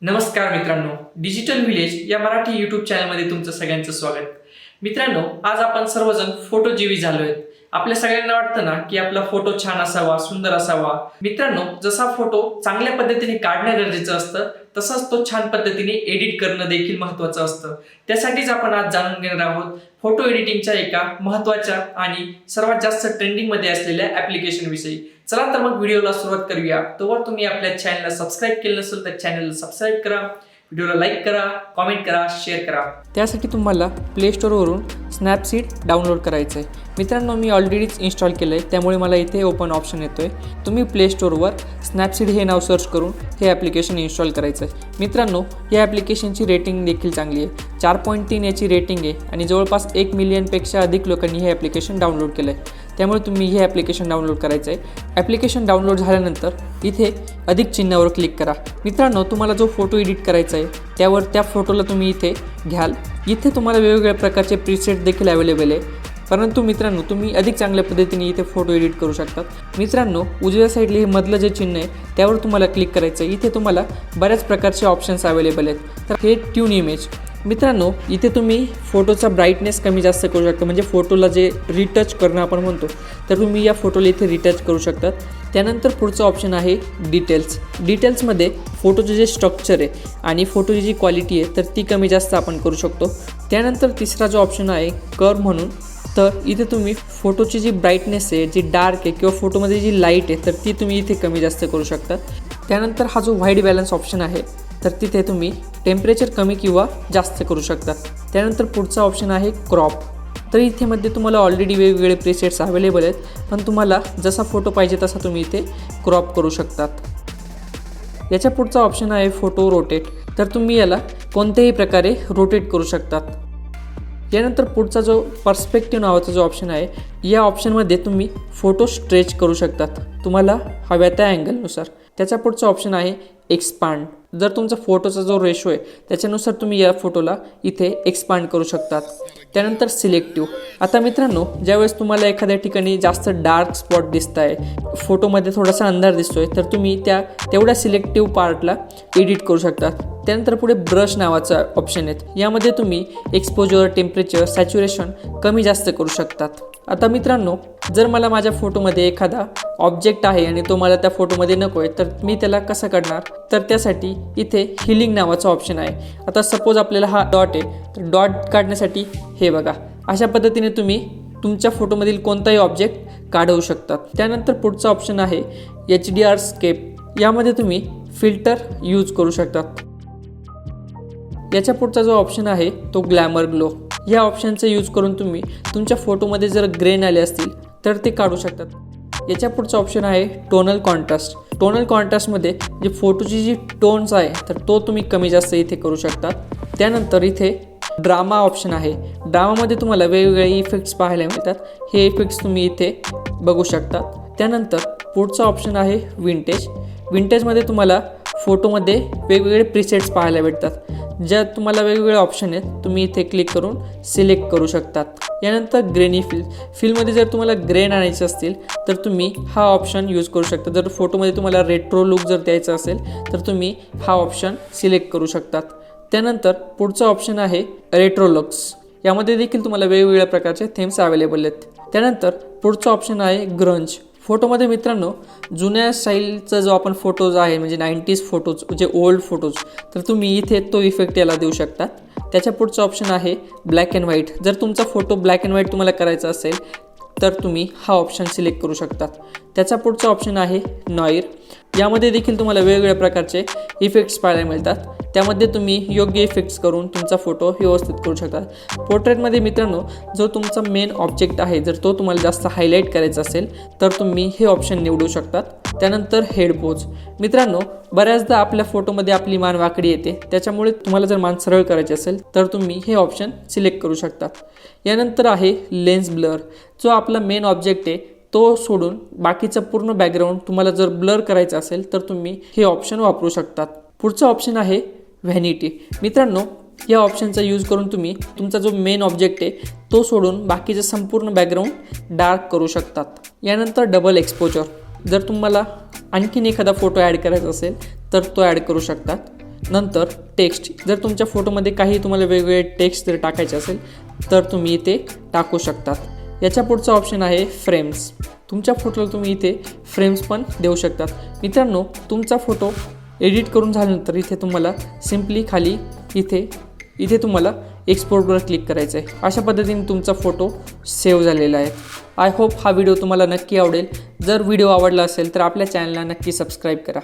नमस्कार मित्रांनो, digital village या मराठी यूट्यूब चॅनलमध्ये तुमचं सगळ्यांचं स्वागत. मित्रांनो, आज आपण सर्वजण फोटोजीवी झालोय. आपल्या सगळ्यांना वाटतं ना की आपला फोटो छान असावा, सुंदर असावा. मित्रांनो, जसा फोटो चांगल्या पद्धतीने काढणं गरजेचं असतं, तसंच तो छान पद्धतीने एडिट करणं देखील महत्त्वाचं असतं. त्यासाठीच आपण आज जाणून घेणार आहोत फोटो एडिटिंगच्या एका महत्त्वाच्या आणि सर्वात जास्त ट्रेंडिंगमध्ये असलेल्या ॲप्लिकेशन विषयी. चला तर मग व्हिडिओला सुरुवात करूया. तोवर तुम्ही आपल्या चॅनलला सबस्क्राईब केलं नसेल तर चॅनलला सबस्क्राईब करा, व्हिडिओला लाईक करा, कमेंट करा, शेअर करा. त्यासाठी तुम्हाला प्ले स्टोअरवरून स्नॅपसीड डाउनलोड करायचं आहे. मित्रांनो, मी ऑलरेडीच इन्स्टॉल केलं आहे, त्यामुळे मला इथे ओपन ऑप्शन येतो आहे. तुम्ही प्ले स्टोअरवर स्नॅपसीड हे नाव सर्च करून हे ॲप्लिकेशन इन्स्टॉल करायचं आहे. मित्रांनो, या ॲप्लिकेशनची रेटिंग देखील चांगली आहे. 4.3 याची रेटिंग आहे आणि जवळपास 1 मिलियनपेक्षा अधिक लोकांनी हे ॲप्लिकेशन डाउनलोड केलं आहे. त्यामुळे तुम्ही हे ॲप्लिकेशन डाउनलोड करायचं आहे. ॲप्लिकेशन डाउनलोड झाल्यानंतर इथे अधिक चिन्हावर क्लिक करा. मित्रांनो, तुम्हाला जो फोटो एडिट करायचा आहे त्यावर त्या फोटोला तुम्ही इथे घ्याल. इथे तुम्हाला वेगवेगळ्या प्रकारचे प्रीसेट देखील अवेलेबल आहे. परंतु मित्रांनो, तुम्ही अधिक चांगल्या पद्धतीने इथे फोटो एडिट करू शकतात. मित्रांनो, उजव्या साईडला हे मधलं जे चिन्ह आहे त्यावर तुम्हाला क्लिक करायचं आहे. इथे तुम्हाला बऱ्याच प्रकारचे ऑप्शन्स अवेलेबल आहेत. तर हे ट्यून इमेज. मित्रांनो, इथे तुम्ही फोटोचा ब्राईटनेस कमी जास्त करू शकता, म्हणजे फोटोला जे रिटच करणं आपण म्हणतो, तर तुम्ही या फोटोला इथे रिटच करू शकतात. त्यानंतर पुढचं ऑप्शन आहे डिटेल्स. डिटेल्समध्ये फोटोचं जे स्ट्रक्चर आहे आणि फोटोची जी क्वालिटी आहे तर ती कमी जास्त आपण करू शकतो. त्यानंतर तिसरा जो ऑप्शन आहे कर्व म्हणून, तर इथे तुम्ही फोटोची जी ब्राईटनेस आहे, जी डार्क आहे किंवा फोटोमध्ये जी लाईट आहे तर ती तुम्ही इथे कमी जास्त करू शकता. त्यानंतर हा जो व्हाईट बॅलन्स ऑप्शन आहे तर तिथे तुम्ही टेम्परेचर कमी किंवा जास्त करू शकता. त्यानंतर पुढचा ऑप्शन आहे क्रॉप. तर इथे मध्ये तुम्हाला ऑलरेडी वेगवेगळे प्रीसेट्स अवेलेबल आहेत, पण तुम्हाला जसा फोटो पाहिजे तसा तुम्ही इथे क्रॉप करू शकतात. याच्या पुढचा ऑप्शन आहे फोटो रोटेट. तर तुम्ही याला कोणत्याही प्रकारे रोटेट करू शकतात. यानंतर पुढचा जो पर्स्पेक्टिव्ह नावाचा जो ऑप्शन आहे, या ऑप्शनमध्ये तुम्ही फोटो स्ट्रेच करू शकतात तुम्हाला हव्या त्या अँगलनुसार. त्याचा पुढचा ऑप्शन आहे एक्सपांड. जर तुमचा फोटोचा जो रेशो आहे त्याच्यानुसार तुम्ही या फोटोला इथे एक्सपांड करू शकतात. त्यानंतर सिलेक्टिव्ह. आता मित्रांनो, ज्यावेळेस तुम्हाला एखाद्या ठिकाणी जास्त डार्क स्पॉट दिसत आहे, फोटोमध्ये थोडासा अंधार दिसतोय, तर तुम्ही तेवढ्या सिलेक्टिव्ह पार्टला एडिट करू शकता. त्यानंतर पुढे ब्रश नावाचा ऑप्शन आहेत. यामध्ये तुम्ही एक्सपोजर, टेम्परेचर, सॅच्युरेशन कमी जास्त करू शकतात. आता मित्रांनो, जर मला माझ्या फोटोमध्ये एखादा ऑब्जेक्ट आहे आणि तो मला त्या फोटोमध्ये नको आहे, तर मी त्याला कसं काढणार? तर त्यासाठी इथे हिलिंग नावाचा ऑप्शन आहे. आता सपोज आपल्याला हा डॉट आहे, तर डॉट काढण्यासाठी हे बघा, अशा पद्धतीने तुम्ही तुमच्या फोटोमधील कोणताही ऑब्जेक्ट काढवू शकतात. त्यानंतर पुढचा ऑप्शन आहे HDR स्केप. यामध्ये तुम्ही फिल्टर यूज करू शकतात. याच्या पुढचा जो ऑप्शन आहे तो ग्लॅमर ग्लो. या ऑप्शनचा यूज करून तुम्ही तुमच्या फोटोमध्ये जर ग्रेन आले असतील तर ते काढू शकतात. याच्या पुढचा ऑप्शन आहे टोनल कॉन्ट्रास्ट. टोनल कॉन्ट्रास्टमध्ये जे फोटोची जी टोन्स आहे तर तो तुम्ही कमी जास्त इथे करू शकतात. त्यानंतर इथे ड्रामा ऑप्शन आहे. ड्रामामध्ये तुम्हाला वेगवेगळे इफेक्ट्स पाहायला मिळतात. हे इफेक्ट्स तुम्ही इथे बघू शकतात. त्यानंतर पुढचा ऑप्शन आहे विंटेज. विंटेजमध्ये तुम्हाला फोटोमध्ये वेगवेगळे प्रीसेट्स पाहायला भेटतात. ज्या तुम्हाला वेगवेगळे ऑप्शन आहेत, तुम्ही इथे क्लिक करून सिलेक्ट करू शकतात. यानंतर ग्रेनी फिलमध्ये जर तुम्हाला ग्रेन आणायचे असतील तर तुम्ही हा ऑप्शन यूज करू शकता. जर फोटोमध्ये तुम्हाला रेट्रो लुक जर द्यायचा असेल तर तुम्ही हा ऑप्शन सिलेक्ट करू शकतात. त्यानंतर पुढचा ऑप्शन आहे रेट्रो लुक्स. यामध्ये देखील तुम्हाला वेगवेगळ्या प्रकारचे थीम्स अवेलेबल आहेत. त्यानंतर पुढचा ऑप्शन आहे ग्रंज. फोटोमध्ये मित्रांनो, जुन्या स्टाईलचा जो आपण फोटोज आहे, म्हणजे 90s फोटोज, जे ओल्ड फोटोज, तर तुम्ही इथे तो इफेक्ट याला देऊ शकतात. त्याच्या पुढचा ऑप्शन आहे ब्लॅक अँड व्हाईट. जर तुमचा फोटो ब्लॅक अँड व्हाईट तुम्हाला करायचा असेल तर तुम्ही हा ऑप्शन सिलेक्ट करू शकतात. त्याचा पुढचा ऑप्शन आहे नॉईर. यामध्ये देखील तुम्हाला वेगवेगळ्या प्रकारचे इफेक्ट्स पाहायला मिळतात. त्यामध्ये तुम्ही योग्य इफेक्ट्स करून तुमचा फोटो व्यवस्थित करू शकता. पोर्ट्रेटमध्ये मित्रांनो, जो तुमचा मेन ऑब्जेक्ट आहे जर तो तुम्हाला जास्त हायलाईट करायचा असेल तर तुम्ही हे ऑप्शन निवडू शकतात. त्यानंतर हेड पोज. मित्रांनो, बऱ्याचदा आपल्या फोटोमध्ये आपली मान वाकडी येते, त्याच्यामुळे तुम्हाला जर मान सरळ करायची असेल तर तुम्ही हे ऑप्शन सिलेक्ट करू शकतात. यानंतर आहे लेन्स ब्लर. जो आपला मेन ऑब्जेक्ट आहे तो सोडून बाकीचं पूर्ण बॅकग्राऊंड तुम्हाला जर ब्लर करायचं असेल तर तुम्ही हे ऑप्शन वापरू शकतात. पुढचं ऑप्शन आहे व्हॅनिटी. मित्रांनो, या ऑप्शनचा यूज करून तुम्ही तुमचा जो मेन ऑब्जेक्ट आहे तो सोडून बाकीचं संपूर्ण बॅकग्राऊंड डार्क करू शकतात. यानंतर डबल एक्सपोजर. जर तुम्हाला आणखीन एखादा फोटो ॲड करायचा असेल तर तो ॲड करू शकतात. नंतर टेक्स्ट, जर तुमच्या फोटोमध्ये काही तुम्हाला वेगवेगळे टेक्स्ट जर टाकायचे असेल तर तुम्ही इथे टाकू शकतात। याच्या पुढचा ऑप्शन आहे फ्रेम्स। तुमच्या फोटोला तुम्ही इथे फ्रेम्स पण देऊ शकतात। मित्रांनो, तुमचा फोटो एडिट करून झाल्यानंतर इथे तुम्हाला सिम्पली खाली इथे तुम्हाला एक्सपोर्टवर क्लिक करायचं आहे। अशा पद्धतीने तुमचा फोटो सेव्ह झालेला आहे। आय होप हा व्हिडिओ तुम्हाला नक्की आवडेल। जर व्हिडिओ आवडला असेल तर आपल्या चॅनलला नक्की सबस्क्राईब करा।